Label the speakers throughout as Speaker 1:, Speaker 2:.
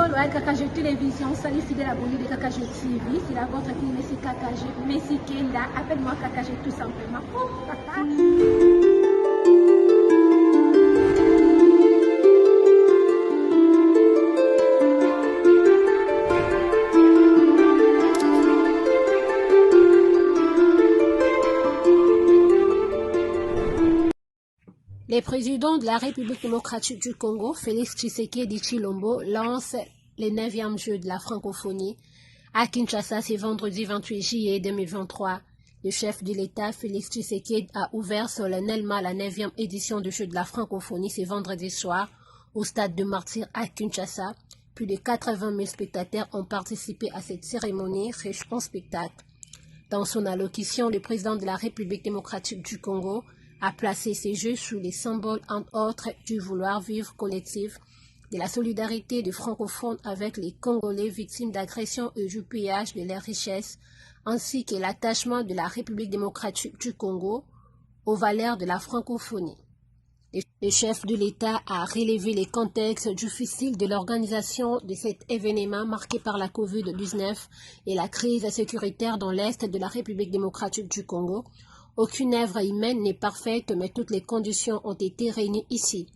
Speaker 1: le KKG Télévision, salut fidèle abonné de KKG TV. C'est la vôtre qui est KKG. Messi Kenda, appelle-moi KKG tout simplement. Oh, papa. Le président de la République démocratique du Congo, Félix Tshisekedi Tshilombo, lance le 9e jeu de la francophonie à Kinshasa ce vendredi 28 juillet 2023. Le chef de l'État, Félix Tshisekedi, a ouvert solennellement la 9e édition du jeu de la francophonie ce vendredi soir au stade de Martyrs à Kinshasa. Plus de 80 000 spectateurs ont participé à cette cérémonie riche en spectacles. Dans son allocution, le président de la République démocratique du Congo a placé ces jeux sous les symboles, entre autres, du vouloir vivre collectif, de la solidarité des francophones avec les Congolais victimes d'agressions et du pillage de leurs richesses, ainsi que l'attachement de la République démocratique du Congo aux valeurs de la francophonie. Le chef de l'État a relevé les contextes difficiles de l'organisation de cet événement marqué par la COVID-19 et la crise sécuritaire dans l'Est de la République démocratique du Congo. Aucune œuvre humaine n'est parfaite, mais toutes les conditions ont été réunies ici,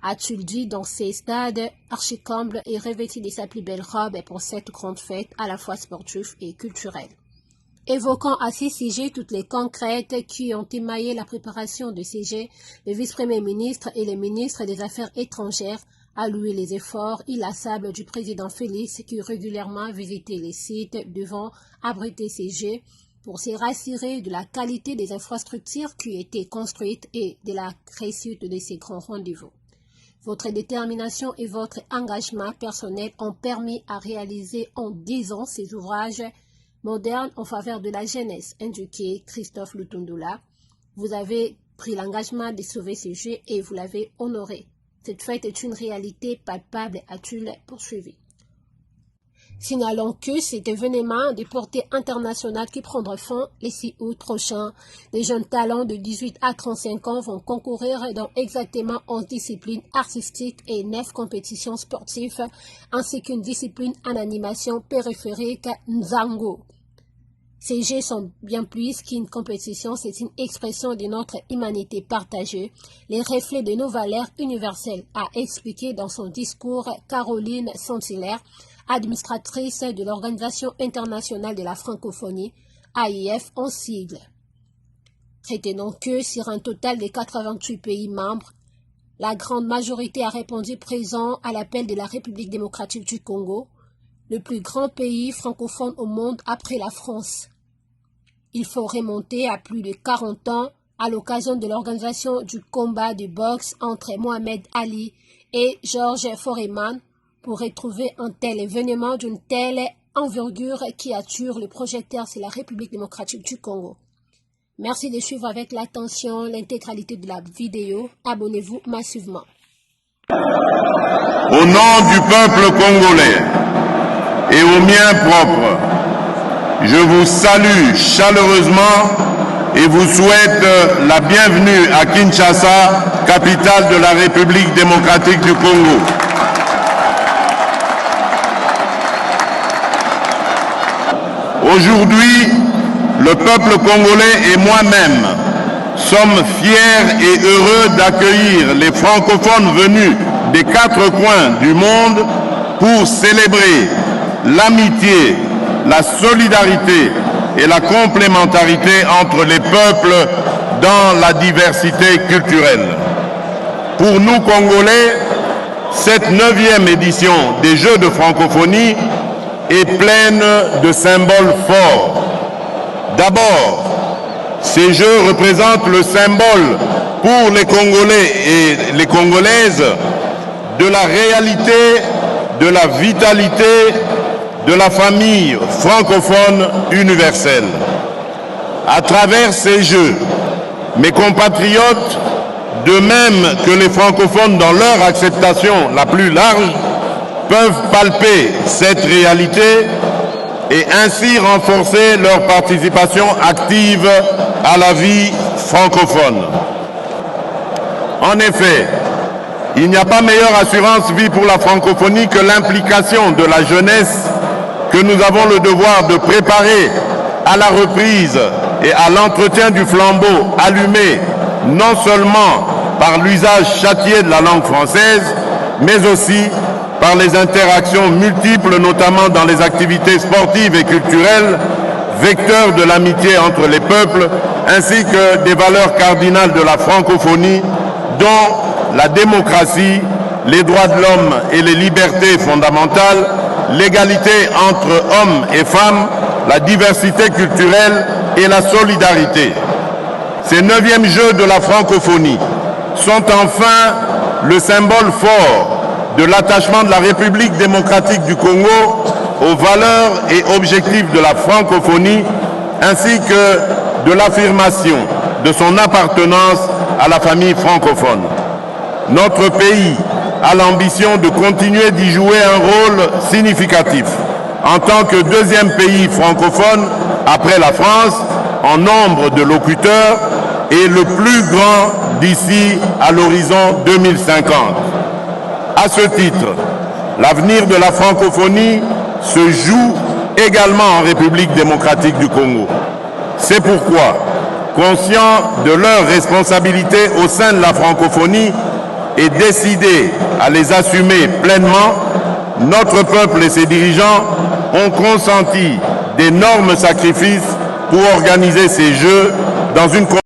Speaker 1: a-t-il dit dans ces stades archi-combles et revêtu de sa plus belle robe pour cette grande fête à la fois sportive et culturelle. Évoquant à ces sujets toutes les concrètes qui ont émaillé la préparation de ces jeux, le vice-premier ministre et le ministre des Affaires étrangères a loué les efforts inlassables du président Félix qui régulièrement visitait les sites devant abriter ces jeux, pour se rassurer de la qualité des infrastructures qui ont été construites et de la réussite de ces grands rendez-vous. Votre détermination et votre engagement personnel ont permis à réaliser en 10 ans ces ouvrages modernes en faveur de la jeunesse, indiqué Christophe Lutundula. Vous avez pris l'engagement de sauver ces jeux et vous l'avez honoré. Cette fête est une réalité palpable, a-t-il poursuivi. Signalons que cet événement de portée internationale qui prendra fin le 6 août prochain, les jeunes talents de 18 à 35 ans vont concourir dans exactement 11 disciplines artistiques et 9 compétitions sportives, ainsi qu'une discipline en animation périphérique Nzango. Ces jeux sont bien plus qu'une compétition, c'est une expression de notre humanité partagée, les reflets de nos valeurs universelles, a expliqué dans son discours Caroline Saint-Hilaire, administratrice de l'Organisation internationale de la francophonie, AIF en sigle. Retenons que sur un total de 88 pays membres, la grande majorité a répondu présent à l'appel de la République démocratique du Congo, le plus grand pays francophone au monde après la France. Il faut remonter à plus de 40 ans à l'occasion de l'organisation du combat de boxe entre Mohamed Ali et Georges Foreman, pour retrouver un tel événement d'une telle envergure qui attire le projecteur, c'est la République démocratique du Congo. Merci de suivre avec l'attention l'intégralité de la vidéo. Abonnez-vous massivement.
Speaker 2: Au nom du peuple congolais et au mien propre, je vous salue chaleureusement et vous souhaite la bienvenue à Kinshasa, capitale de la République démocratique du Congo. Aujourd'hui, le peuple congolais et moi-même sommes fiers et heureux d'accueillir les francophones venus des 4 coins du monde pour célébrer l'amitié, la solidarité et la complémentarité entre les peuples dans la diversité culturelle. Pour nous, Congolais, cette 9e édition des Jeux de francophonie est pleine de symboles forts. D'abord, ces Jeux représentent le symbole pour les Congolais et les Congolaises de la réalité, de la vitalité de la famille francophone universelle. À travers ces Jeux, mes compatriotes, de même que les francophones dans leur acceptation la plus large, peuvent palper cette réalité et ainsi renforcer leur participation active à la vie francophone. En effet, Il n'y a pas meilleure assurance vie pour la francophonie que l'implication de la jeunesse que nous avons le devoir de préparer à la reprise et à l'entretien du flambeau allumé non seulement par l'usage châtié de la langue française, mais aussi par les interactions multiples, notamment dans les activités sportives et culturelles, vecteurs de l'amitié entre les peuples, ainsi que des valeurs cardinales de la francophonie, dont la démocratie, les droits de l'homme et les libertés fondamentales, l'égalité entre hommes et femmes, la diversité culturelle et la solidarité. Ces 9e Jeux de la francophonie sont enfin le symbole fort de l'attachement de la République démocratique du Congo aux valeurs et objectifs de la francophonie, ainsi que de l'affirmation de son appartenance à la famille francophone. Notre pays a l'ambition de continuer d'y jouer un rôle significatif en tant que 2e pays francophone après la France en nombre de locuteurs et le plus grand d'ici à l'horizon 2050. À ce titre, l'avenir de la francophonie se joue également en République démocratique du Congo. C'est pourquoi, conscient de leurs responsabilités au sein de la francophonie et décidé à les assumer pleinement, notre peuple et ses dirigeants ont consenti d'énormes sacrifices pour organiser ces Jeux dans une